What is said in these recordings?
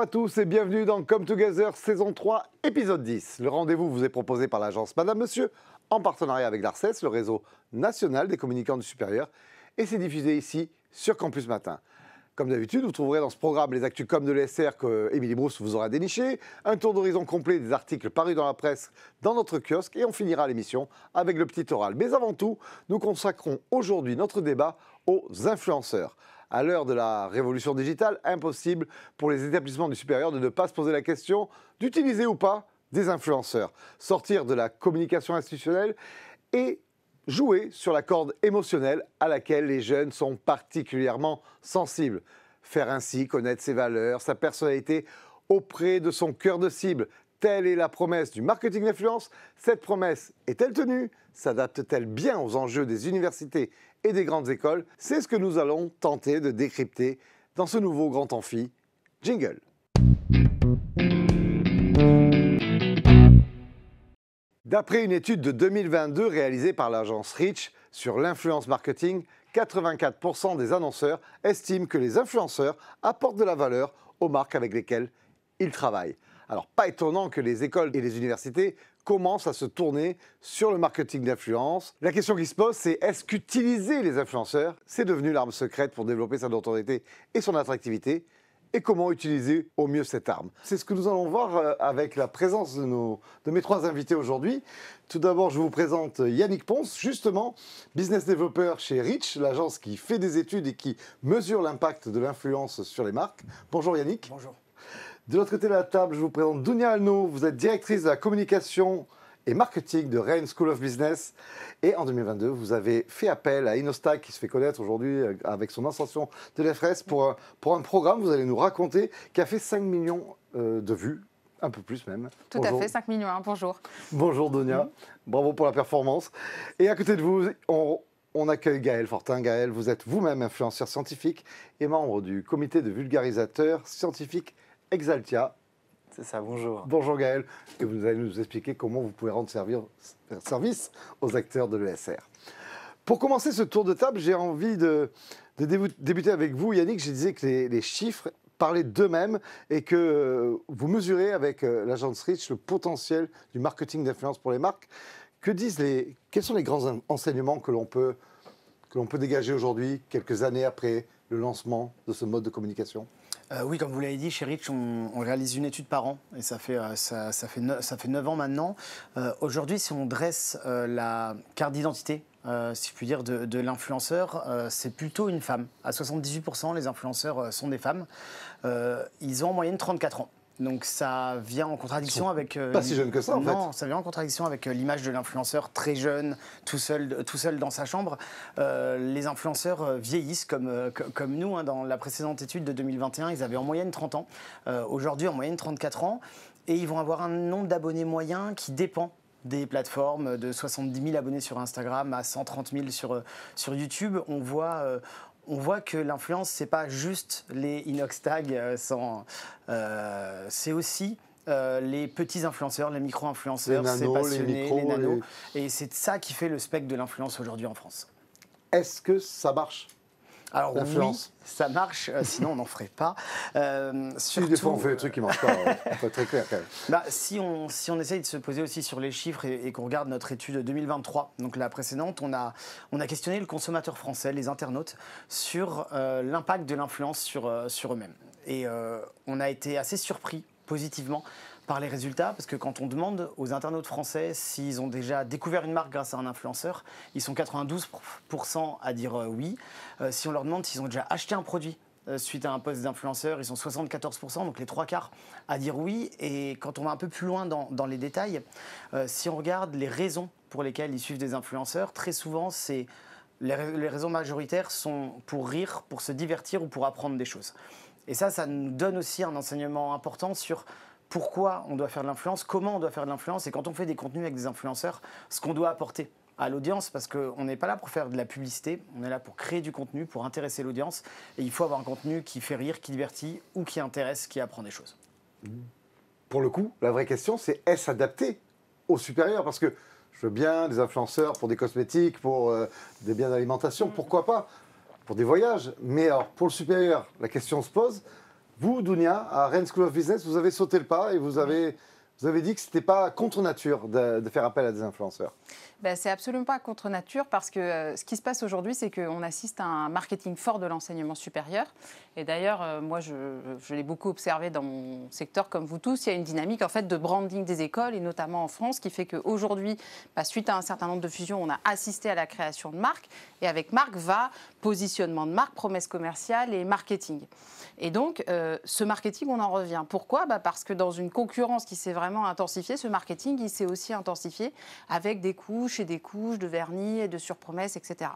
à tous et bienvenue dans Come Together saison 3, épisode 10. Le rendez-vous vous est proposé par l'agence Madame Monsieur en partenariat avec l'ARCES, le réseau national des communicants du supérieur, et c'est diffusé ici sur Campus Matin. Comme d'habitude, vous trouverez dans ce programme les actus com de l'ESR que Émilie Brousse vous aura déniché, un tour d'horizon complet des articles parus dans la presse dans notre kiosque et on finira l'émission avec le petit oral. Mais avant tout, nous consacrons aujourd'hui notre débat aux influenceurs. À l'heure de la révolution digitale, impossible pour les établissements du supérieur de ne pas se poser la question d'utiliser ou pas des influenceurs. Sortir de la communication institutionnelle et jouer sur la corde émotionnelle à laquelle les jeunes sont particulièrement sensibles. Faire ainsi connaître ses valeurs, sa personnalité auprès de son cœur de cible. Telle est la promesse du marketing d'influence. Cette promesse est-elle tenue? S'adapte-t-elle bien aux enjeux des universités et des grandes écoles? C'est ce que nous allons tenter de décrypter dans ce nouveau grand amphi. Jingle. D'après une étude de 2022 réalisée par l'agence Reach sur l'influence marketing, 84% des annonceurs estiment que les influenceurs apportent de la valeur aux marques avec lesquelles ils travaillent. Alors, pas étonnant que les écoles et les universités commencent à se tourner sur le marketing d'influence. La question qui se pose, c'est est-ce qu'utiliser les influenceurs, c'est devenu l'arme secrète pour développer sa notoriété et son attractivité? Et comment utiliser au mieux cette arme? C'est ce que nous allons voir avec la présence de mes trois invités aujourd'hui. Tout d'abord, je vous présente Yannick Ponce, justement, business developer chez Reach, l'agence qui fait des études et qui mesure l'impact de l'influence sur les marques. Bonjour Yannick. Bonjour. De l'autre côté de la table, je vous présente Dounia Alno. Vous êtes directrice de la communication et marketing de Rennes School of Business. Et en 2022, vous avez fait appel à Innostack, qui se fait connaître aujourd'hui avec son ascension de l'EFRES, pour un programme, vous allez nous raconter, qui a fait 5 millions de vues, un peu plus même. Tout Bonjour. à fait, 5 millions, bonjour. Bonjour Dounia, bravo pour la performance. Et à côté de vous, on accueille Gaël Fortin. Gaël, vous êtes vous-même influenceur scientifique et membre du comité de vulgarisateurs scientifiques Exaltia. C'est ça, bonjour. Bonjour Gaël, et vous allez nous expliquer comment vous pouvez rendre service aux acteurs de l'ESR. Pour commencer ce tour de table, j'ai envie de débuter avec vous, Yannick. Je disais que les chiffres parlaient d'eux-mêmes et que vous mesurez avec l'agence Reach le potentiel du marketing d'influence pour les marques. Quels sont les grands enseignements que l'on peut dégager aujourd'hui, quelques années après le lancement de ce mode de communication? Oui, comme vous l'avez dit, chez Reach, on réalise une étude par an et ça fait 9 ans maintenant. Aujourd'hui, si on dresse la carte d'identité, si je puis dire, de l'influenceur, c'est plutôt une femme. À 78%, les influenceurs sont des femmes. Ils ont en moyenne 34 ans. Donc ça vient en contradiction avec... pas si jeune que ça, en fait. Non, ça vient en contradiction avec l'image de l'influenceur très jeune, tout seul dans sa chambre. Les influenceurs vieillissent comme nous. Hein. Dans la précédente étude de 2021, ils avaient en moyenne 30 ans. Aujourd'hui, en moyenne 34 ans. Et ils vont avoir un nombre d'abonnés moyen qui dépend des plateformes, de 70 000 abonnés sur Instagram à 130 000 sur YouTube. On voit que l'influence, c'est pas juste les inox tags, c'est aussi les petits influenceurs, les micro-influenceurs, ces passionnés, les nanos. Et c'est ça qui fait le spectre de l'influence aujourd'hui en France. Est-ce que ça marche? Alors oui, ça marche, sinon on n'en ferait pas. Surtout, des fois on fait des trucs qui ne marchent pas, il faut être très clair quand même. Bah, si on essaye de se poser aussi sur les chiffres et qu'on regarde notre étude 2023, donc la précédente, on a questionné le consommateur français, les internautes, sur l'impact de l'influence sur eux-mêmes. Et on a été assez surpris positivement par les résultats, parce que quand on demande aux internautes français s'ils ont déjà découvert une marque grâce à un influenceur, ils sont 92% à dire oui. Si on leur demande s'ils ont déjà acheté un produit suite à un post d'influenceur, ils sont 74%, donc les 3/4 à dire oui. Et quand on va un peu plus loin dans les détails, si on regarde les raisons pour lesquelles ils suivent des influenceurs, très souvent, les raisons majoritaires sont pour rire, pour se divertir ou pour apprendre des choses. Et ça nous donne aussi un enseignement important sur pourquoi on doit faire de l'influence, comment on doit faire de l'influence, et quand on fait des contenus avec des influenceurs, ce qu'on doit apporter à l'audience, parce qu'on n'est pas là pour faire de la publicité, on est là pour créer du contenu, pour intéresser l'audience, et il faut avoir un contenu qui fait rire, qui divertit, ou qui intéresse, qui apprend des choses. Pour le coup, la vraie question, c'est est-ce adapté aux supérieurs? Parce que je veux bien des influenceurs pour des cosmétiques, pour des biens d'alimentation, pourquoi pas, pour des voyages. Mais alors, pour le supérieur, la question se pose, Vous, Dounia, à Rennes School of Business, vous avez sauté le pas et vous avez dit que ce n'était pas contre nature de faire appel à des influenceurs. Ben, c'est absolument pas contre nature parce que ce qui se passe aujourd'hui, c'est qu'on assiste à un marketing fort de l'enseignement supérieur. Et d'ailleurs, moi, je l'ai beaucoup observé dans mon secteur, comme vous tous. Il y a une dynamique en fait de branding des écoles, et notamment en France, qui fait qu'aujourd'hui, suite à un certain nombre de fusions, on a assisté à la création de marques. Et avec marque va positionnement de marque, promesse commerciale et marketing. Et donc, ce marketing, on en revient. Pourquoi ? Parce que dans une concurrence qui s'est vraiment intensifiée, ce marketing, il s'est aussi intensifié avec des couches et des couches de vernis et de surpromesses, etc.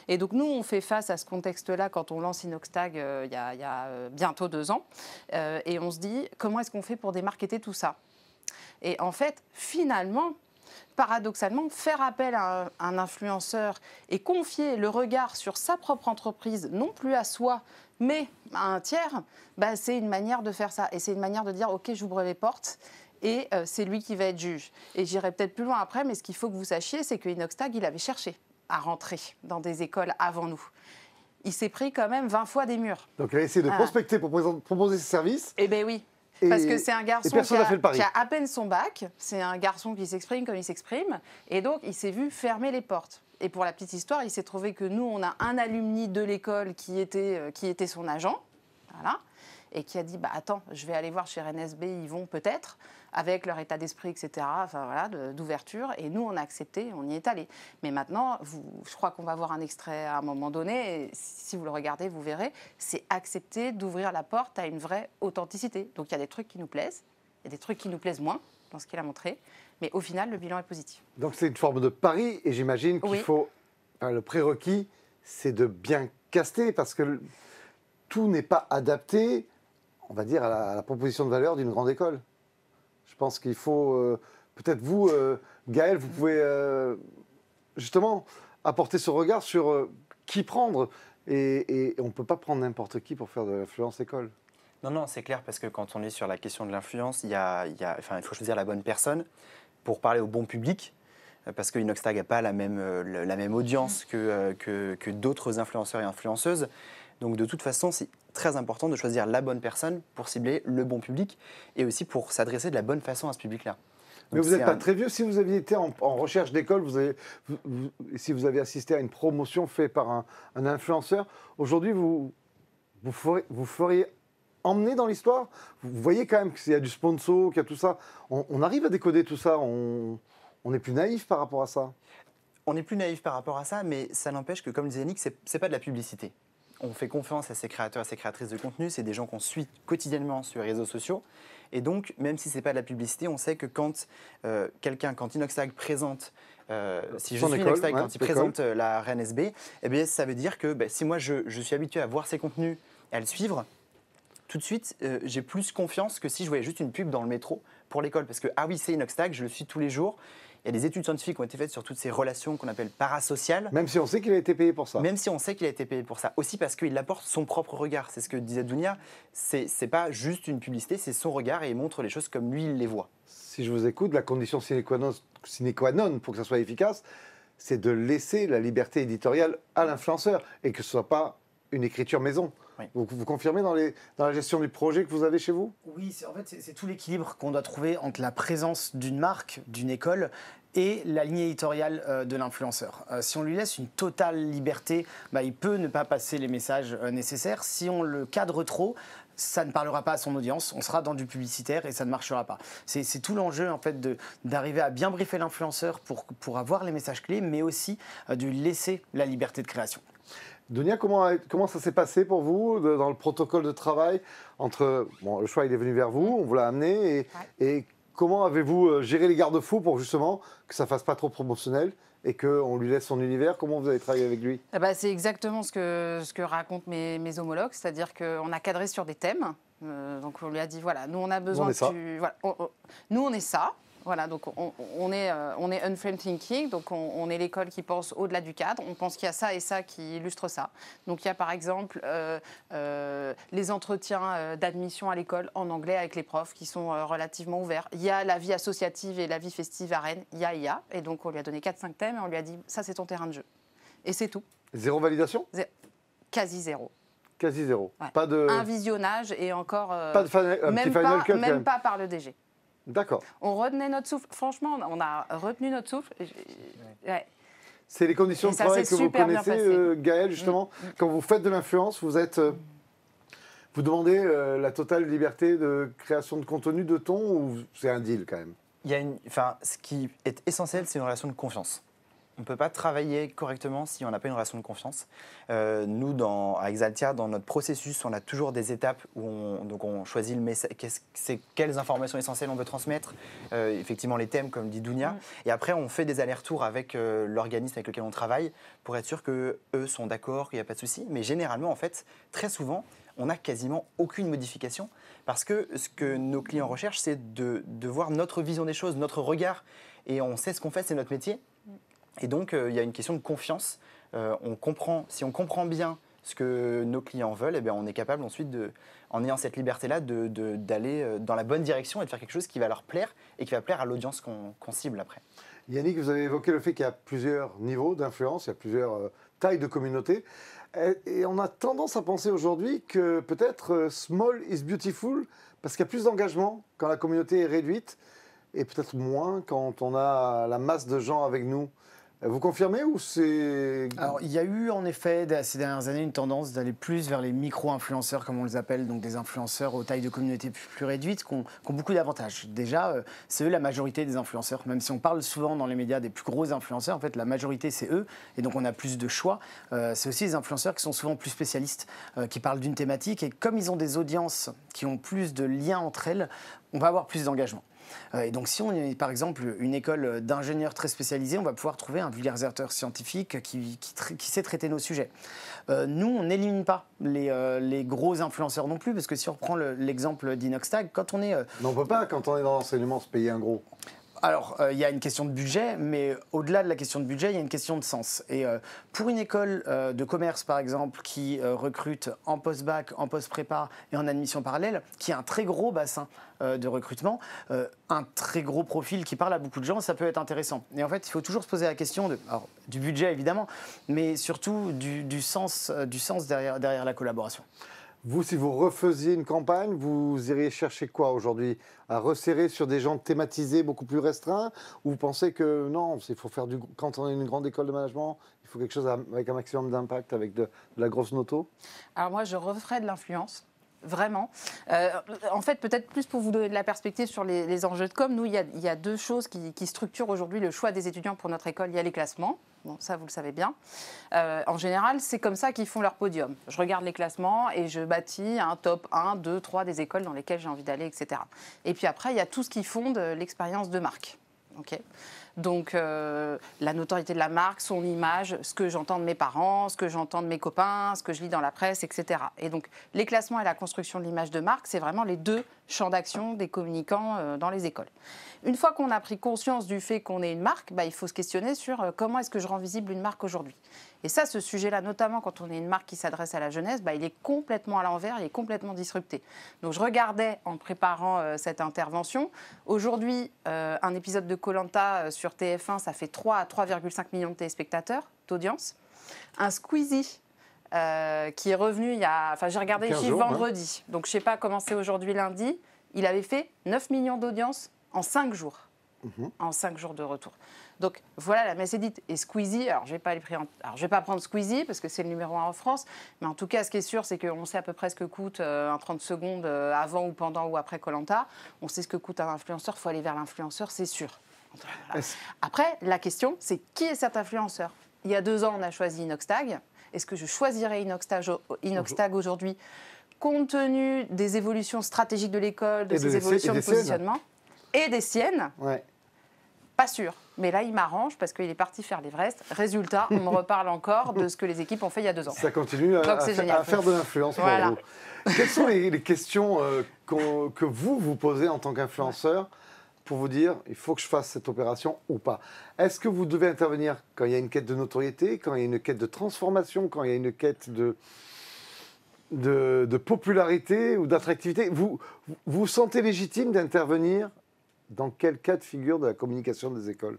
Et donc, nous, on fait face à ce contexte-là quand on lance Inoxtag il y a bientôt 2 ans. Et on se dit, comment est-ce qu'on fait pour démarketer tout ça ? Et en fait, finalement, paradoxalement, faire appel à un influenceur et confier le regard sur sa propre entreprise, non plus à soi, mais à un tiers, c'est une manière de faire ça. Et c'est une manière de dire, OK, j'ouvre les portes et c'est lui qui va être juge. Et j'irai peut-être plus loin après, mais ce qu'il faut que vous sachiez, c'est que Inoxtag, il avait cherché à rentrer dans des écoles avant nous. Il s'est pris quand même 20 fois des murs. Donc il a essayé de prospecter pour proposer ses services. Eh bien oui. Parce que c'est un garçon qui a à peine son bac, c'est un garçon qui s'exprime comme il s'exprime, et donc il s'est vu fermer les portes. Et pour la petite histoire, il s'est trouvé que nous, on a un alumni de l'école qui était son agent, voilà, et qui a dit, attends, je vais aller voir chez RNSB, ils vont peut-être, avec leur état d'esprit, etc., enfin, voilà, d'ouverture, et nous, on a accepté, on y est allé. Mais maintenant, je crois qu'on va voir un extrait à un moment donné, et si vous le regardez, vous verrez, c'est accepter d'ouvrir la porte à une vraie authenticité. Donc il y a des trucs qui nous plaisent, il y a des trucs qui nous plaisent moins, dans ce qu'il a montré, mais au final, le bilan est positif. Donc c'est une forme de pari, et j'imagine qu'il faut... Enfin, le prérequis, c'est de bien caster, parce que tout n'est pas adapté, on va dire, à la proposition de valeur d'une grande école. Je pense qu'il faut, peut-être vous, Gaël, vous pouvez justement apporter ce regard sur qui prendre. Et on ne peut pas prendre n'importe qui pour faire de l'influence école. Non, c'est clair, parce que quand on est sur la question de l'influence, il faut choisir la bonne personne pour parler au bon public. Parce que Inoxtag n'a pas la même audience que d'autres influenceurs et influenceuses. Donc de toute façon, c'est très important de choisir la bonne personne pour cibler le bon public et aussi pour s'adresser de la bonne façon à ce public-là. Mais vous n'êtes pas très vieux. Si vous aviez été en recherche d'école, si vous avez assisté à une promotion faite par un influenceur, aujourd'hui, vous feriez emmener dans l'histoire. Vous voyez quand même qu'il y a du sponsor, qu'il y a tout ça. On arrive à décoder tout ça. On est plus naïf par rapport à ça. On est plus naïf par rapport à ça, mais ça n'empêche que, comme disait Yannick, c'est pas de la publicité. On fait confiance à ces créateurs et ces créatrices de contenu. C'est des gens qu'on suit quotidiennement sur les réseaux sociaux. Et donc, même si ce n'est pas de la publicité, on sait que quand quand Inoxtag présente, si je suis Inoxtag, quand il présente la RNSB, eh bien, ça veut dire que si moi je suis habitué à voir ces contenus et à le suivre, tout de suite, j'ai plus confiance que si je voyais juste une pub dans le métro pour l'école. Parce que, ah oui, c'est Inoxtag, je le suis tous les jours. Il y a des études scientifiques qui ont été faites sur toutes ces relations qu'on appelle parasociales. Même si on sait qu'il a été payé pour ça. Même si on sait qu'il a été payé pour ça. Aussi parce qu'il apporte son propre regard. C'est ce que disait Dounia. C'est pas juste une publicité, c'est son regard et il montre les choses comme lui, il les voit. Si je vous écoute, la condition sine qua non pour que ça soit efficace, c'est de laisser la liberté éditoriale à l'influenceur et que ce ne soit pas une écriture maison. Oui. Vous confirmez dans la gestion du projet que vous avez chez vous ? Oui, c'est tout l'équilibre qu'on doit trouver entre la présence d'une marque, d'une école et la ligne éditoriale de l'influenceur. Si on lui laisse une totale liberté, il peut ne pas passer les messages nécessaires. Si on le cadre trop, ça ne parlera pas à son audience, on sera dans du publicitaire et ça ne marchera pas. C'est tout l'enjeu en fait d'arriver à bien briefer l'influenceur pour avoir les messages clés, mais aussi de lui laisser la liberté de création. Dounia, comment ça s'est passé pour vous dans le protocole de travail entre le choix il est venu vers vous, on vous l'a amené et comment avez-vous géré les garde-fous pour justement que ça fasse pas trop promotionnel et qu'on lui laisse son univers? Comment vous avez travaillé avec lui? C'est exactement ce que racontent mes homologues, c'est-à-dire qu'on a cadré sur des thèmes. Donc on lui a dit voilà, nous on a besoin nous on est ça. Voilà, donc on est Unframed Thinking, donc on est l'école qui pense au-delà du cadre. On pense qu'il y a ça et ça qui illustrent ça. Donc il y a par exemple les entretiens d'admission à l'école en anglais avec les profs qui sont relativement ouverts. Il y a la vie associative et la vie festive à Rennes, il y a. Et donc on lui a donné 4-5 thèmes et on lui a dit ça c'est ton terrain de jeu. Et c'est tout. Zéro validation? Quasi zéro. Quasi zéro. Ouais. Pas de, Un visionnage et encore pas de un même, petit final cut quand même même. pas par le DG. D'accord. On retenait notre souffle. Franchement, on a retenu notre souffle. Ouais. C'est les conditions Et de ça travail s'est que vous super bien connaissez, passé. Gaël, justement. Quand vous faites de l'influence, vous demandez la totale liberté de création de contenu, de ton, ou c'est un deal quand même? Il y a ce qui est essentiel, c'est une relation de confiance. On ne peut pas travailler correctement si on n'a pas une relation de confiance. Nous, à Exaltia, dans notre processus, on a toujours des étapes où on choisit le message, quelles informations essentielles on veut transmettre, effectivement les thèmes, comme dit Dounia. Et après, on fait des allers-retours avec l'organisme avec lequel on travaille pour être sûr qu'eux sont d'accord, qu'il n'y a pas de souci. Mais généralement, en fait, très souvent, on n'a quasiment aucune modification parce que ce que nos clients recherchent, c'est de voir notre vision des choses, notre regard. Et on sait ce qu'on fait, c'est notre métier. Et donc, il y a une question de confiance. Si on comprend bien ce que nos clients veulent, eh bien, on est capable ensuite, en ayant cette liberté-là, d'aller dans la bonne direction et de faire quelque chose qui va leur plaire et qui va plaire à l'audience qu'on cible après. Yannick, vous avez évoqué le fait qu'il y a plusieurs niveaux d'influence, il y a plusieurs tailles de communauté. Et on a tendance à penser aujourd'hui que peut-être small is beautiful, parce qu'il y a plus d'engagement quand la communauté est réduite, et peut-être moins quand on a la masse de gens avec nous. Vous confirmez ou c'est... Alors, il y a eu en effet ces dernières années une tendance d'aller plus vers les micro-influenceurs, comme on les appelle, donc des influenceurs aux tailles de communauté plus réduites, qui ont beaucoup d'avantages. Déjà, c'est eux la majorité des influenceurs, même si on parle souvent dans les médias des plus gros influenceurs, en fait, la majorité, c'est eux, et donc on a plus de choix. C'est aussi des influenceurs qui sont souvent plus spécialistes, qui parlent d'une thématique, et comme ils ont des audiences qui ont plus de liens entre elles, on va avoir plus d'engagement. Et donc si on est par exemple une école d'ingénieurs très spécialisée, on va pouvoir trouver un vulgarisateur scientifique qui sait traiter nos sujets. Nous, on n'élimine pas les gros influenceurs non plus, parce que si on reprend l'exemple d'Inoxtag, quand on est... Non, on ne peut pas, quand on est dans l'enseignement, se payer un gros. Alors, il y a une question de budget, mais au-delà de la question de budget, il y a une question de sens. Et pour une école de commerce, par exemple, qui recrute en post-bac, en post-prépa et en admission parallèle, qui a un très gros bassin de recrutement, un très gros profil qui parle à beaucoup de gens, ça peut être intéressant. Et en fait, il faut toujours se poser la question du budget, évidemment, mais surtout du sens derrière la collaboration. Vous, si vous refaisiez une campagne, vous iriez chercher quoi aujourd'hui? À resserrer sur des gens thématisés beaucoup plus restreints? Ou vous pensez que non, il faut faire quand on est une grande école de management, il faut quelque chose avec un maximum d'impact, avec de la grosse noto? Alors moi, je referais de l'influence. Vraiment. En fait, peut-être plus pour vous donner de la perspective sur les enjeux de com, nous, il y a deux choses qui structurent aujourd'hui le choix des étudiants pour notre école. Il y a les classements. Bon, ça, vous le savez bien. En général, c'est comme ça qu'ils font leur podium. Je regarde les classements et je bâtis un top 1, 2, 3 des écoles dans lesquelles j'ai envie d'aller, etc. Et puis après, il y a tout ce qui fonde l'expérience de marque. Okay. Donc, la notoriété de la marque, son image, ce que j'entends de mes parents, ce que j'entends de mes copains, ce que je lis dans la presse, etc. Et donc, les classements et la construction de l'image de marque, c'est vraiment les deux champs d'action des communicants dans les écoles. Une fois qu'on a pris conscience du fait qu'on est une marque, il faut se questionner sur comment est-ce que je rends visible une marque aujourd'hui. Et ça, ce sujet-là, notamment quand on est une marque qui s'adresse à la jeunesse, il est complètement à l'envers, il est complètement disrupté. Donc je regardais en préparant cette intervention. Aujourd'hui, un épisode de Koh-Lanta sur TF1, ça fait 3 à 3,5 millions de téléspectateurs d'audience. Un Squeezie qui est revenu j'ai regardé les chiffres vendredi, donc je ne sais pas comment c'est aujourd'hui lundi, il avait fait 9 millions d'audience en 5 jours. En 5 jours de retour. Donc voilà la messe est dite. Et Squeezie, alors je vais pas prendre Squeezie parce que c'est le numéro 1 en France, mais en tout cas ce qui est sûr c'est qu'on sait à peu près ce que coûte un 30 secondes avant ou pendant ou après Koh-Lanta. On sait ce que coûte un influenceur, il faut aller vers l'influenceur, c'est sûr. Voilà. Après la question c'est qui est cet influenceur? Il y a 2 ans on a choisi Inoxtag. Est-ce que je choisirais Inoxtag aujourd'hui compte tenu des évolutions stratégiques de l'école, de ses évolutions de positionnement et des siennes? Ouais. Pas sûr. Mais là, il m'arrange parce qu'il est parti faire l'Everest. Résultat, on me reparle encore de ce que les équipes ont fait il y a 2 ans. Ça continue à faire de l'influence pour vous. Quelles sont les questions que vous posez en tant qu'influenceur pour vous dire il faut que je fasse cette opération ou pas? Est-ce que vous devez intervenir quand il y a une quête de notoriété, quand il y a une quête de transformation, quand il y a une quête de popularité ou d'attractivité? Vous vous sentez légitime d'intervenir dans quel cas de figure de la communication des écoles?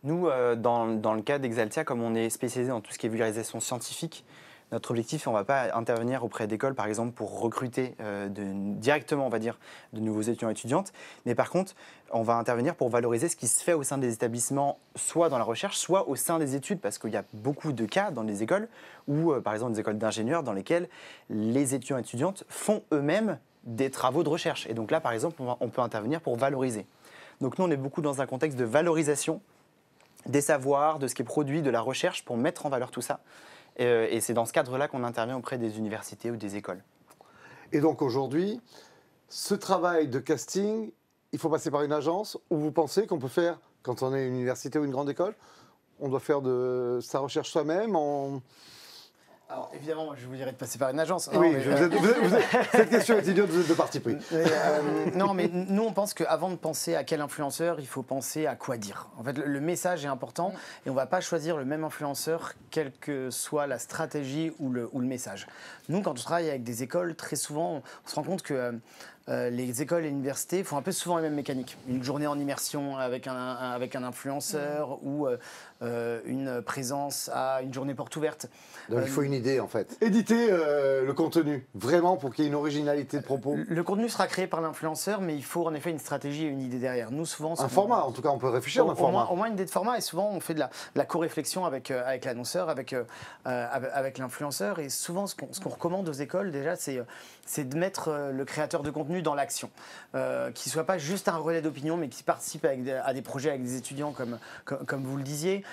Nous, dans le cas d'Exaltia, comme on est spécialisé dans tout ce qui est vulgarisation scientifique, Notre objectif, on ne va pas intervenir auprès d'écoles, par exemple, pour recruter directement, on va dire, de nouveaux étudiants et étudiantes. Mais par contre, on va intervenir pour valoriser ce qui se fait au sein des établissements, soit dans la recherche, soit au sein des études, parce qu'il y a beaucoup de cas dans les écoles, ou par exemple des écoles d'ingénieurs, dans lesquelles les étudiants et étudiantes font eux-mêmes des travaux de recherche. Et donc là, par exemple, on peut intervenir pour valoriser. Donc nous, on est beaucoup dans un contexte de valorisation des savoirs, de ce qui est produit, de la recherche, pour mettre en valeur tout ça. Et c'est dans ce cadre-là qu'on intervient auprès des universités ou des écoles. Et donc aujourd'hui, ce travail de casting, il faut passer par une agence, ou vous pensez qu'on peut faire, quand on est une université ou une grande école, on doit faire de sa recherche soi-même Alors évidemment, je vous dirais de passer par une agence. Oui, cette question est idiote, vous êtes de parti pris. Non, mais nous, on pense qu'avant de penser à quel influenceur, il faut penser à quoi dire. En fait, le message est important et on ne va pas choisir le même influenceur, quelle que soit la stratégie ou le message. Nous, quand on travaille avec des écoles, très souvent, on se rend compte que les écoles et universités font un peu souvent les mêmes mécaniques. Une journée en immersion avec un influenceur ou une présence à une journée porte ouverte. Donc il faut une idée en fait. Éditer le contenu, vraiment pour qu'il y ait une originalité de propos. Le contenu sera créé par l'influenceur, mais il faut en effet une stratégie et une idée derrière. Nous, souvent, un format, en tout cas, on peut réfléchir à un format. Au moins une idée de format, et souvent on fait de la co-réflexion avec l'annonceur, avec l'influenceur. Et souvent, ce qu'on recommande aux écoles déjà, c'est de mettre le créateur de contenu dans l'action, qu'il ne soit pas juste un relais d'opinion, mais qui participe à des projets avec des étudiants, comme vous le disiez,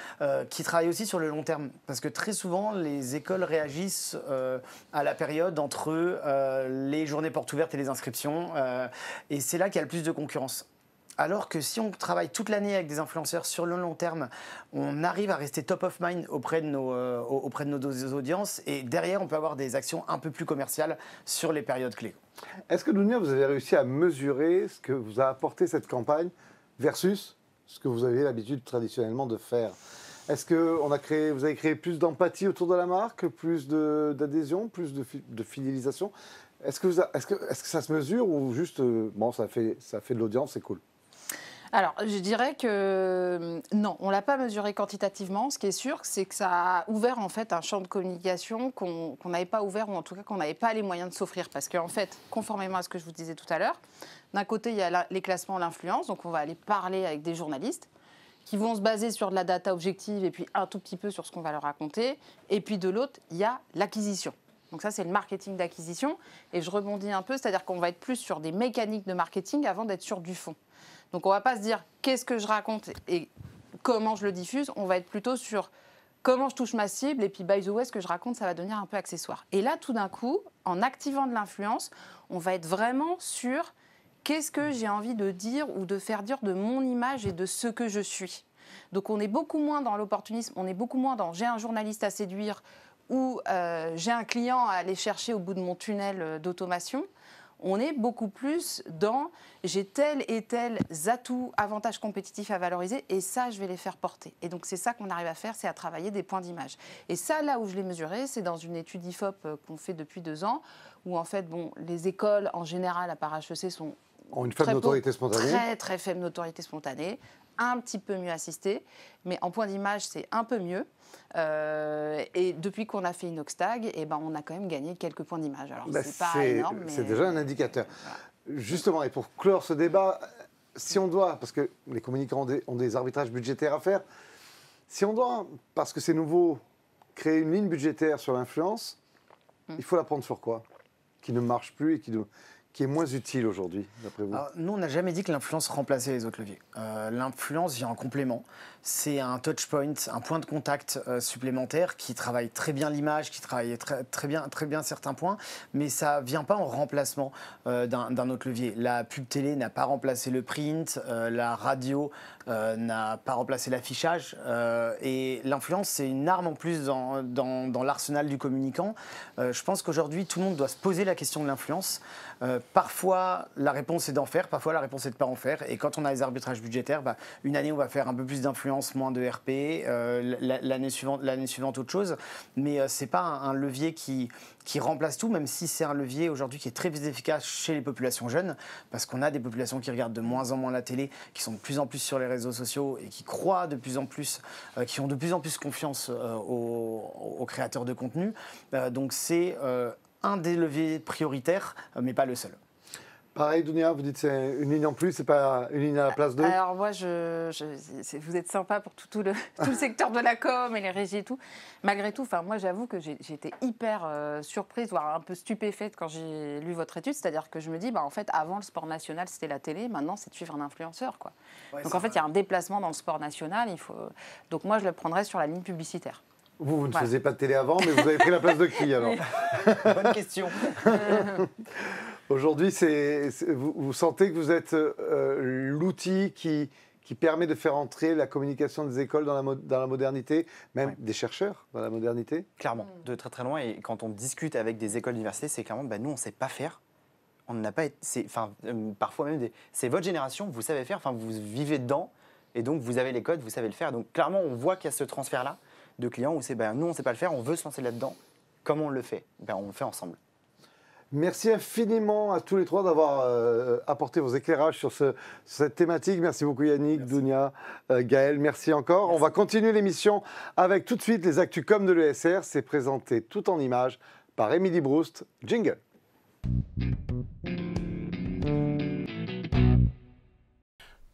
qui travaille aussi sur le long terme. Parce que très souvent, les écoles réagissent à la période entre les journées portes ouvertes et les inscriptions, et c'est là qu'il y a le plus de concurrence. Alors que si on travaille toute l'année avec des influenceurs sur le long terme, on arrive à rester top of mind auprès de nos audiences, et derrière, on peut avoir des actions un peu plus commerciales sur les périodes clés. Est-ce que, Dounia, vous avez réussi à mesurer ce que vous a apporté cette campagne versus ce que vous avez l'habitude traditionnellement de faire? Est-ce que vous avez créé plus d'empathie autour de la marque, plus d'adhésion, plus de fidélisation? Est-ce que ça se mesure ou juste, bon, ça fait de l'audience, c'est cool? Alors, je dirais que non, on ne l'a pas mesuré quantitativement. Ce qui est sûr, c'est que ça a ouvert en fait un champ de communication qu'on n'avait pas ouvert, ou en tout cas qu'on n'avait pas les moyens de s'offrir. Parce qu'en fait, conformément à ce que je vous disais tout à l'heure, d'un côté, il y a les classements, l'influence, donc on va aller parler avec des journalistes qui vont se baser sur de la data objective et puis un tout petit peu sur ce qu'on va leur raconter. Et puis de l'autre, il y a l'acquisition. Donc ça, c'est le marketing d'acquisition. Et je rebondis un peu, c'est-à-dire qu'on va être plus sur des mécaniques de marketing avant d'être sur du fond. Donc on ne va pas se dire qu'est-ce que je raconte et comment je le diffuse. On va être plutôt sur comment je touche ma cible. Et puis, by the way, ce que je raconte, ça va devenir un peu accessoire. Et là, tout d'un coup, en activant de l'influence, on va être vraiment sur qu'est-ce que j'ai envie de dire ou de faire dire de mon image et de ce que je suis. Donc on est beaucoup moins dans l'opportunisme, on est beaucoup moins dans j'ai un journaliste à séduire ou j'ai un client à aller chercher au bout de mon tunnel d'automation. On est beaucoup plus dans j'ai tel et tel atout, avantages compétitifs à valoriser et ça, je vais les faire porter. Et donc, c'est ça qu'on arrive à faire, c'est à travailler des points d'image. Et ça, là où je l'ai mesuré, c'est dans une étude IFOP qu'on fait depuis 2 ans où, en fait, les écoles, en général, à part HEC, ont une faible notoriété spontanée. Très, très faible notoriété spontanée. Un petit peu mieux assisté, mais en point d'image, c'est un peu mieux. Et depuis qu'on a fait Inoxtag, on a quand même gagné quelques points d'image. Alors, c'est pas énorme, mais... C'est déjà un indicateur. Voilà. Justement, et pour clore ce débat, si on doit, parce que les communicants ont des arbitrages budgétaires à faire, si on doit, parce que c'est nouveau, créer une ligne budgétaire sur l'influence, il faut la prendre sur quoi? Qui ne marche plus et qui est moins utile aujourd'hui, d'après vous? Alors, nous, on n'a jamais dit que l'influence remplaçait les autres leviers. L'influence vient en complément. C'est un touch point, un point de contact supplémentaire qui travaille très bien l'image, qui travaille très bien certains points, mais ça ne vient pas en remplacement d'un autre levier. La pub télé n'a pas remplacé le print, la radio n'a pas remplacé l'affichage, et l'influence, c'est une arme en plus dans l'arsenal du communicant. Je pense qu'aujourd'hui, tout le monde doit se poser la question de l'influence, Parfois, la réponse est d'en faire, parfois la réponse est de ne pas en faire. Et quand on a les arbitrages budgétaires, une année, on va faire un peu plus d'influence, moins de RP, l'année suivante, autre chose. Mais ce n'est pas un levier qui remplace tout, même si c'est un levier aujourd'hui qui est très efficace chez les populations jeunes, parce qu'on a des populations qui regardent de moins en moins la télé, qui sont de plus en plus sur les réseaux sociaux et qui croient de plus en plus, qui ont de plus en plus confiance aux créateurs de contenu. Donc c'est un des leviers prioritaires, mais pas le seul. Pareil, Dounia, vous dites que c'est une ligne en plus, c'est pas une ligne à la place de. Alors moi, vous êtes sympa pour tout le secteur de la com et les régies et tout. Malgré tout, moi j'avoue que j'ai été hyper surprise, voire un peu stupéfaite quand j'ai lu votre étude. C'est-à-dire que je me dis, en fait, avant le sport national, c'était la télé, maintenant c'est de suivre un influenceur, quoi. Ouais, donc en fait, il y a un déplacement dans le sport national. Donc moi, je le prendrais sur la ligne publicitaire. Vous ne faisiez pas de télé avant, mais vous avez pris la place de qui alors? Bonne question. Aujourd'hui, vous sentez que vous êtes l'outil qui permet de faire entrer la communication des écoles dans la modernité, même des chercheurs dans la modernité? Clairement, de très très loin. Et quand on discute avec des écoles d'université, c'est clairement, nous, on ne sait pas faire. On n'a pas parfois même, c'est votre génération, vous savez faire, vous vivez dedans, et donc vous avez les codes, vous savez le faire. Donc clairement, on voit qu'il y a ce transfert-là de clients où c'est, nous, on ne sait pas le faire, on veut se lancer là-dedans. Comment on le fait? On le fait ensemble. Merci infiniment à tous les trois d'avoir apporté vos éclairages sur cette thématique. Merci beaucoup Yannick, Dounia, Gaël, merci encore. Merci. On va continuer l'émission avec tout de suite les actus com de l'ESR. C'est présenté tout en images par Émilie Broust. Jingle.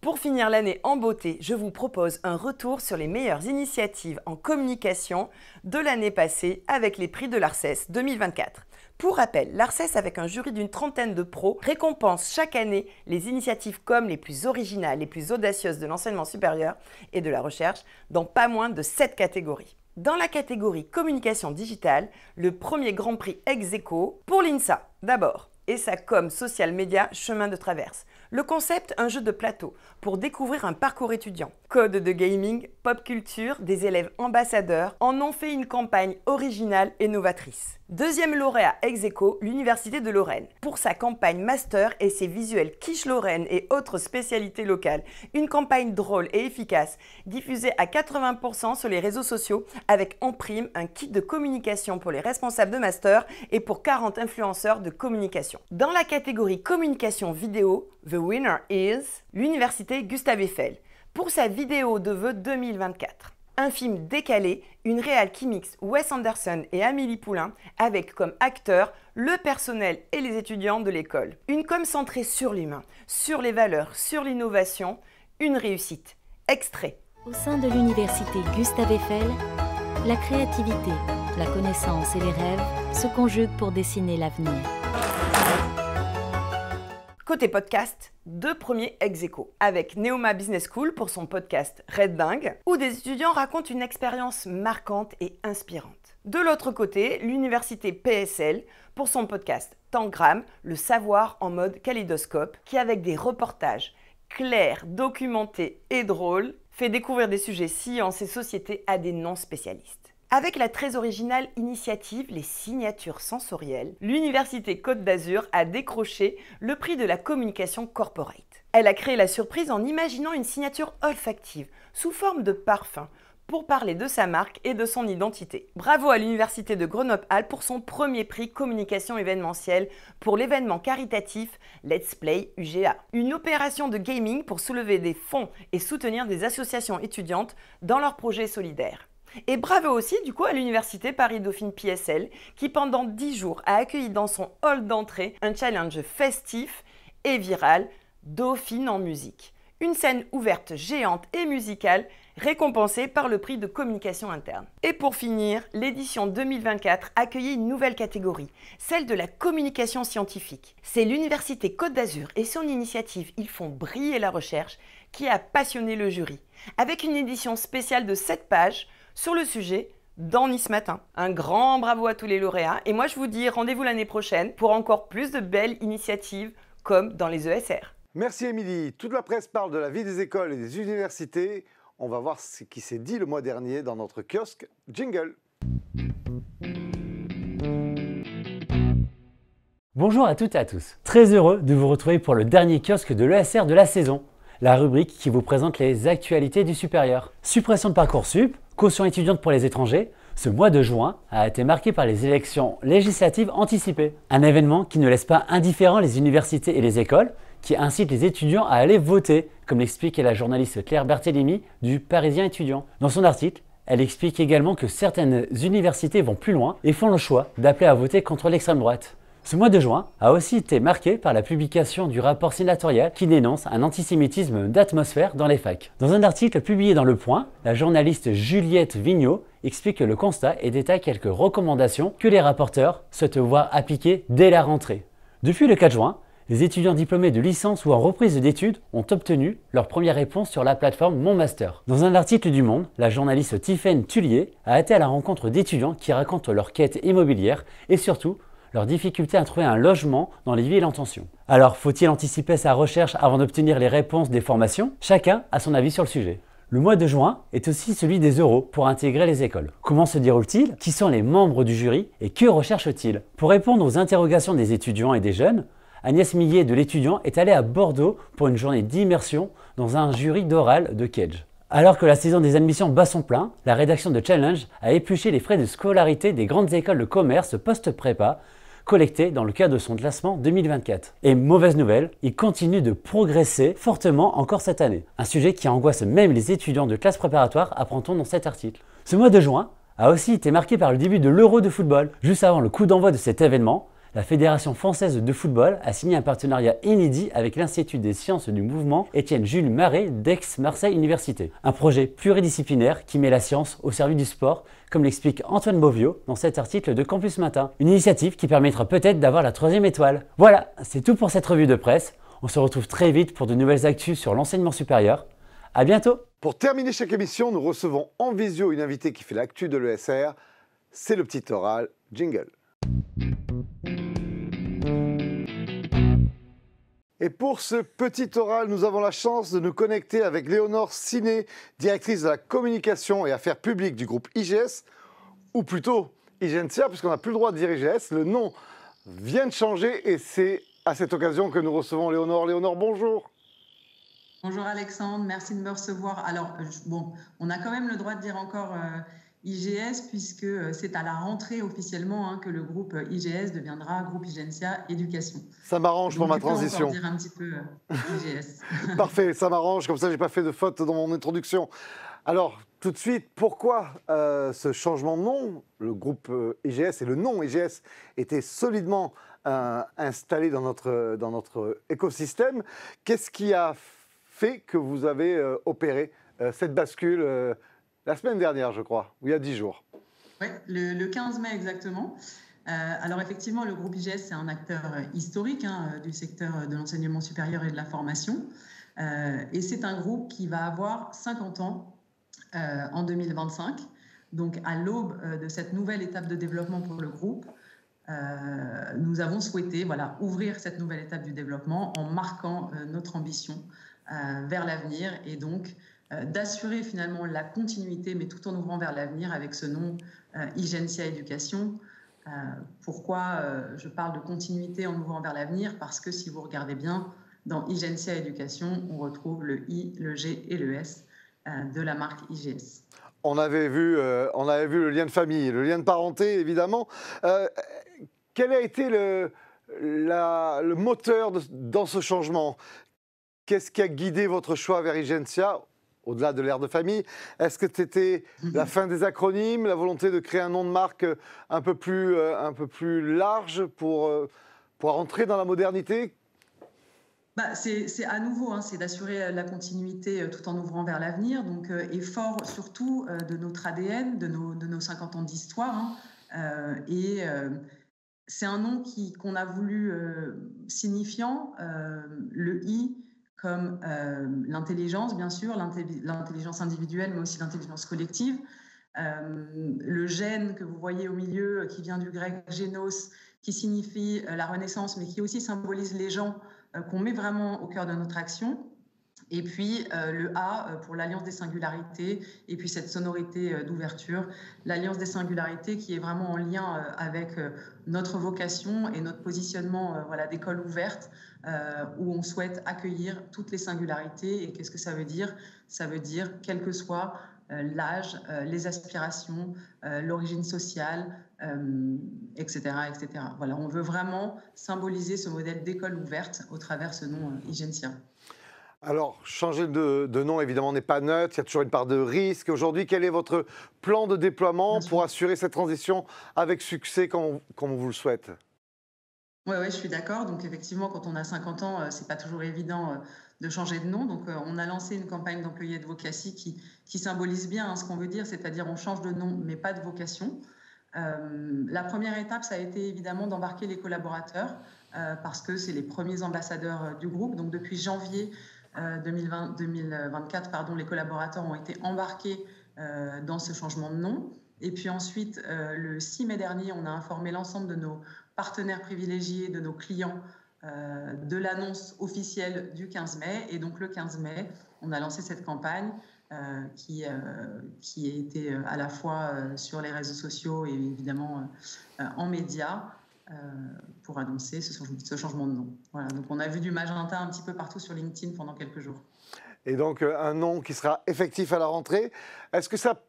Pour finir l'année en beauté, je vous propose un retour sur les meilleures initiatives en communication de l'année passée avec les prix de l'ARCES 2024. Pour rappel, l'ARCES, avec un jury d'une trentaine de pros, récompense chaque année les initiatives com les plus originales, les plus audacieuses de l'enseignement supérieur et de la recherche dans pas moins de 7 catégories. Dans la catégorie communication digitale, le premier grand prix ex aequo pour l'INSA d'abord et sa com social média chemin de traverse. Le concept, un jeu de plateau pour découvrir un parcours étudiant. Code de gaming, pop culture, des élèves ambassadeurs en ont fait une campagne originale et novatrice. Deuxième lauréat ex aequo, l'Université de Lorraine. Pour sa campagne master et ses visuels quiche Lorraine et autres spécialités locales. Une campagne drôle et efficace, diffusée à 80% sur les réseaux sociaux avec en prime un kit de communication pour les responsables de master et pour 40 influenceurs de communication. Dans la catégorie communication vidéo, The winner is l'Université Gustave Eiffel pour sa vidéo de vœux 2024. Un film décalé, une réal qui mixe Wes Anderson et Amélie Poulain avec comme acteurs le personnel et les étudiants de l'école. Une com centrée sur l'humain, sur les valeurs, sur l'innovation, une réussite. Extrait. Au sein de l'Université Gustave Eiffel, la créativité, la connaissance et les rêves se conjuguent pour dessiner l'avenir. Côté podcast, 2 premiers ex aequo, avec Neoma Business School pour son podcast Red Dingue, où des étudiants racontent une expérience marquante et inspirante. De l'autre côté, l'université PSL pour son podcast Tangram, le savoir en mode kaléidoscope, qui avec des reportages clairs, documentés et drôles, fait découvrir des sujets sciences et société à des non-spécialistes. Avec la très originale initiative Les Signatures Sensorielles, l'Université Côte d'Azur a décroché le prix de la communication corporate. Elle a créé la surprise en imaginant une signature olfactive sous forme de parfum pour parler de sa marque et de son identité. Bravo à l'Université de Grenoble-Alpes pour son premier prix communication événementielle pour l'événement caritatif Let's Play UGA. Une opération de gaming pour soulever des fonds et soutenir des associations étudiantes dans leurs projets solidaires. Et bravo aussi du coup à l'Université Paris-Dauphine PSL qui pendant 10 jours a accueilli dans son hall d'entrée un challenge festif et viral Dauphine en musique. Une scène ouverte géante et musicale récompensée par le prix de communication interne. Et pour finir, l'édition 2024 accueillait une nouvelle catégorie, celle de la communication scientifique. C'est l'Université Côte d'Azur et son initiative Ils font briller la recherche qui a passionné le jury, avec une édition spéciale de 7 pages sur le sujet dans Nice Matin. Un grand bravo à tous les lauréats et moi je vous dis rendez-vous l'année prochaine pour encore plus de belles initiatives comme dans les ESR. Merci Émilie. Toute la presse parle de la vie des écoles et des universités. On va voir ce qui s'est dit le mois dernier dans notre kiosque Jingle. Bonjour à toutes et à tous. Très heureux de vous retrouver pour le dernier kiosque de l'ESR de la saison, la rubrique qui vous présente les actualités du supérieur. Suppression de Parcoursup, caution étudiante pour les étrangers, ce mois de juin a été marqué par les élections législatives anticipées. Un événement qui ne laisse pas indifférents les universités et les écoles, qui incite les étudiants à aller voter, comme l'explique la journaliste Claire Berthélémy du Parisien étudiant. Dans son article, elle explique également que certaines universités vont plus loin et font le choix d'appeler à voter contre l'extrême droite. Ce mois de juin a aussi été marqué par la publication du rapport sénatorial qui dénonce un antisémitisme d'atmosphère dans les facs. Dans un article publié dans Le Point, la journaliste Juliette Vigneault explique le constat et détaille quelques recommandations que les rapporteurs souhaitent voir appliquées dès la rentrée. Depuis le 4 juin, les étudiants diplômés de licence ou en reprise d'études ont obtenu leur première réponse sur la plateforme Mon Master. Dans un article du Monde, la journaliste Tiffaine Tullier a été à la rencontre d'étudiants qui racontent leur quête immobilière et surtout leur difficulté à trouver un logement dans les villes en tension. Alors, faut-il anticiper sa recherche avant d'obtenir les réponses des formations? Chacun a son avis sur le sujet. Le mois de juin est aussi celui des euros pour intégrer les écoles. Comment se déroule-t-il? Qui sont les membres du jury et que recherchent-ils? Pour répondre aux interrogations des étudiants et des jeunes, Agnès Millet de l'Étudiant est allée à Bordeaux pour une journée d'immersion dans un jury d'oral de Cage. Alors que la saison des admissions bat son plein, la rédaction de Challenge a épluché les frais de scolarité des grandes écoles de commerce post-prépa collectés dans le cadre de son classement 2024. Et mauvaise nouvelle, il continue de progresser fortement encore cette année. Un sujet qui angoisse même les étudiants de classe préparatoire, apprend-on dans cet article. Ce mois de juin a aussi été marqué par le début de l'Euro de football. Juste avant le coup d'envoi de cet événement, la Fédération française de football a signé un partenariat inédit avec l'Institut des sciences du mouvement Étienne Jules Marais d'Aix-Marseille Université. Un projet pluridisciplinaire qui met la science au service du sport, comme l'explique Antoine Beauviau dans cet article de Campus Matin. Une initiative qui permettra peut-être d'avoir la 3e étoile. Voilà, c'est tout pour cette revue de presse. On se retrouve très vite pour de nouvelles actus sur l'enseignement supérieur. À bientôt. Pour terminer chaque émission, nous recevons en visio une invitée qui fait l'actu de l'ESR. C'est le petit oral jingle. Et pour ce petit oral, nous avons la chance de nous connecter avec Léonore Siné, directrice de la communication et affaires publiques du groupe IGS, ou plutôt Igencia, puisqu'on n'a plus le droit de dire IGS. Le nom vient de changer et c'est à cette occasion que nous recevons Léonore. Léonore, bonjour. Bonjour Alexandre, merci de me recevoir. Alors, bon, on a quand même le droit de dire encore IGS, puisque c'est à la rentrée officiellement que le groupe IGS deviendra groupe Igencia Éducation. Ça m'arrange pour ma transition. On va dire un petit peu IGS. Parfait, ça m'arrange, comme ça j'ai pas fait de faute dans mon introduction. Alors, tout de suite, pourquoi ce changement de nom? Le groupe IGS et le nom IGS étaient solidement installés dans notre écosystème. Qu'est-ce qui a fait que vous avez opéré cette bascule la semaine dernière, je crois, ou il y a 10 jours. Oui, le 15 mai exactement. Alors effectivement, le groupe IGS, c'est un acteur historique du secteur de l'enseignement supérieur et de la formation. Et c'est un groupe qui va avoir 50 ans en 2025. Donc à l'aube de cette nouvelle étape de développement pour le groupe, nous avons souhaité ouvrir cette nouvelle étape du développement en marquant notre ambition vers l'avenir et donc d'assurer finalement la continuité, mais tout en ouvrant vers l'avenir avec ce nom Igencia Éducation. Pourquoi je parle de continuité en ouvrant vers l'avenir? Parce que si vous regardez bien, dans Igencia Éducation, on retrouve le I, le G et le S de la marque IGS. On avait vu le lien de famille, le lien de parenté, évidemment. Quel a été le moteur dans ce changement? Qu'est-ce qui a guidé votre choix vers Igencia, au-delà de l'ère de famille? Est-ce que c'était la fin des acronymes, la volonté de créer un nom de marque un peu plus large pour entrer dans la modernité? C'est à nouveau, c'est d'assurer la continuité tout en ouvrant vers l'avenir, donc, et fort surtout de notre ADN, de nos 50 ans d'histoire. C'est un nom qu'on a voulu signifiant, le I comme l'intelligence, bien sûr, l'intelligence individuelle, mais aussi l'intelligence collective. Le gène que vous voyez au milieu, qui vient du grec génos, qui signifie la renaissance, mais qui aussi symbolise les gens qu'on met vraiment au cœur de notre action. Et puis le A pour l'Alliance des singularités, et puis cette sonorité d'ouverture, l'Alliance des singularités qui est vraiment en lien avec notre vocation et notre positionnement d'école ouverte, où on souhaite accueillir toutes les singularités. Et qu'est-ce que ça veut dire? Ça veut dire quel que soit l'âge, les aspirations, l'origine sociale, etc., etc. Voilà, on veut vraiment symboliser ce modèle d'école ouverte au travers ce nom Igencia. Alors, changer de nom, évidemment, n'est pas neutre. Il y a toujours une part de risque. Aujourd'hui, quel est votre plan de déploiement pour assurer cette transition avec succès comme on vous le souhaite? Oui, je suis d'accord. Donc, effectivement, quand on a 50 ans, c'est pas toujours évident de changer de nom. Donc, on a lancé une campagne d'employés de vocatie qui symbolise bien ce qu'on veut dire, c'est-à-dire on change de nom, mais pas de vocation. La première étape, ça a été évidemment d'embarquer les collaborateurs parce que c'est les premiers ambassadeurs du groupe. Donc, depuis janvier 2024, les collaborateurs ont été embarqués dans ce changement de nom. Et puis ensuite, le 6 mai dernier, on a informé l'ensemble de nos partenaires privilégiés, de nos clients, de l'annonce officielle du 15 mai. Et donc le 15 mai, on a lancé cette campagne qui a été à la fois sur les réseaux sociaux et évidemment en médias. Pour annoncer ce changement de nom. Voilà, donc on a vu du magenta un petit peu partout sur LinkedIn pendant quelques jours. Et donc un nom qui sera effectif à la rentrée. Est-ce que ça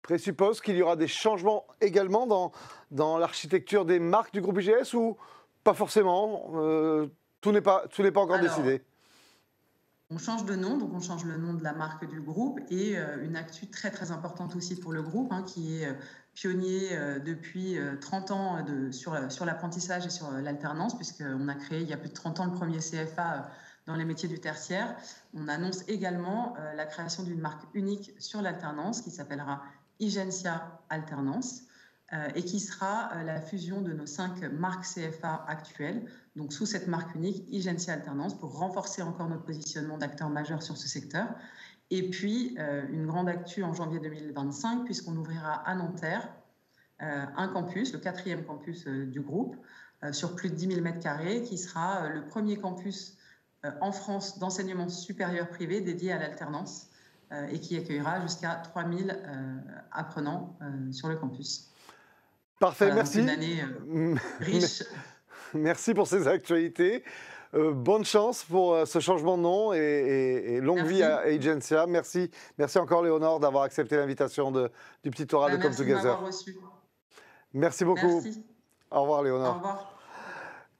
présuppose qu'il y aura des changements également dans l'architecture des marques du groupe IGS ou pas forcément? Tout n'est pas encore décidé. On change de nom, donc on change le nom de la marque du groupe et une actu très très importante aussi pour le groupe qui est pionnier depuis 30 ans sur l'apprentissage et sur l'alternance, puisqu'on a créé il y a plus de 30 ans le premier CFA dans les métiers du tertiaire. On annonce également la création d'une marque unique sur l'alternance qui s'appellera Igencia Alternance et qui sera la fusion de nos 5 marques CFA actuelles, donc sous cette marque unique Igencia Alternance, pour renforcer encore notre positionnement d'acteur majeur sur ce secteur. Et puis, une grande actu en janvier 2025, puisqu'on ouvrira à Nanterre un campus, le 4e campus du groupe, sur plus de 10 000 m², qui sera le premier campus en France d'enseignement supérieur privé dédié à l'alternance et qui accueillera jusqu'à 3000 apprenants sur le campus. Parfait, voilà, merci. Une année riche. Merci pour ces actualités. Bonne chance pour ce changement de nom et longue vie à Igencia. Merci encore Léonore d'avoir accepté l'invitation du petit oral de Come Together. Merci de m'avoir reçu. Merci beaucoup. Merci. Au revoir Léonore. Au revoir.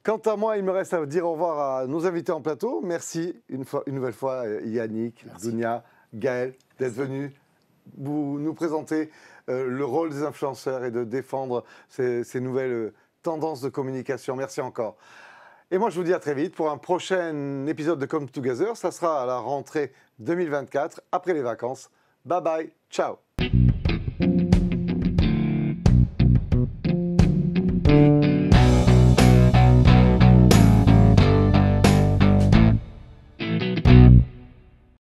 Quant à moi, il me reste à dire au revoir à nos invités en plateau. Merci une nouvelle fois Yannick, Dounia, Gaël d'être venus nous présenter le rôle des influenceurs et de défendre ces nouvelles tendances de communication. Merci encore. Et moi, je vous dis à très vite pour un prochain épisode de Come Together. Ça sera à la rentrée 2024, après les vacances. Bye bye, ciao.